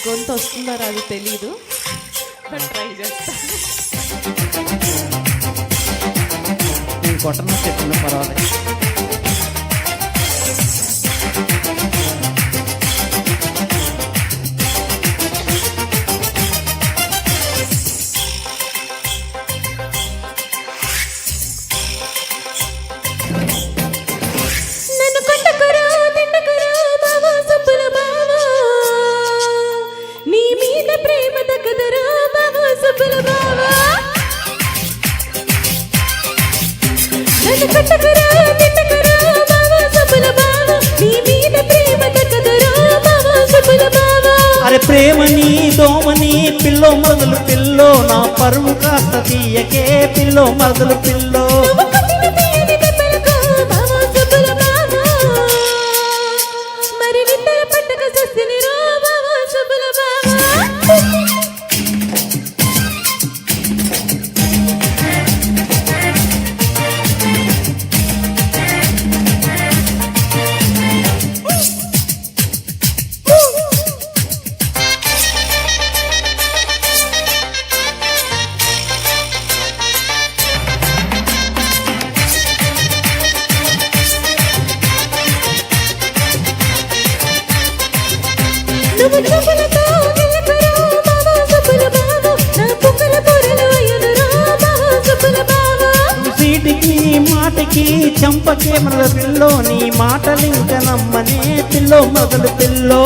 గొంతు వస్తుందో అది తెలీదు, బట్ ట్రై చేస్తాను. నేను కొట్టను చెప్పిన పర్వాలేదు. అరే ప్రేమని దోమని పిల్లో మరదలు పిల్లో, నా పరువు కాస్త తీయకే పిల్లో మరదలు పిల్లో. సీటికి మాటకి చంపకే మరదలు పిల్లో, నీ మాటలింక నమ్మనే పిల్లో మరదలు పిల్లో.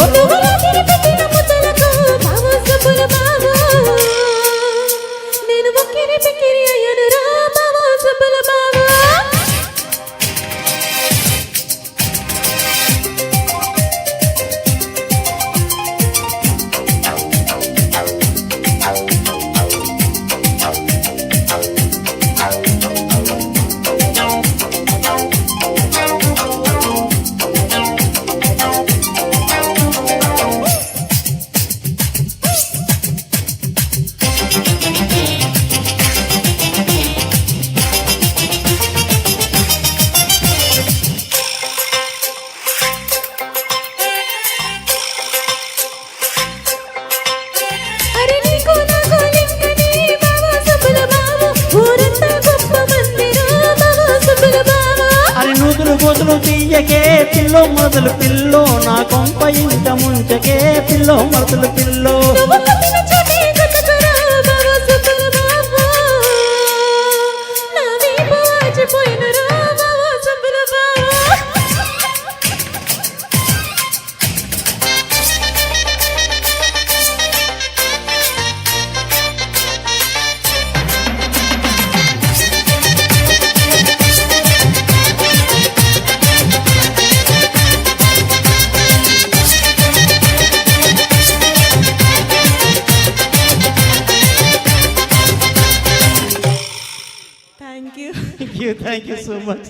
గోతులు తీయకే పిల్లో మరదలు పిల్లో, నా కొంప ఇంత ముంచకే పిల్లో మరదలు pillow. Thank you so much.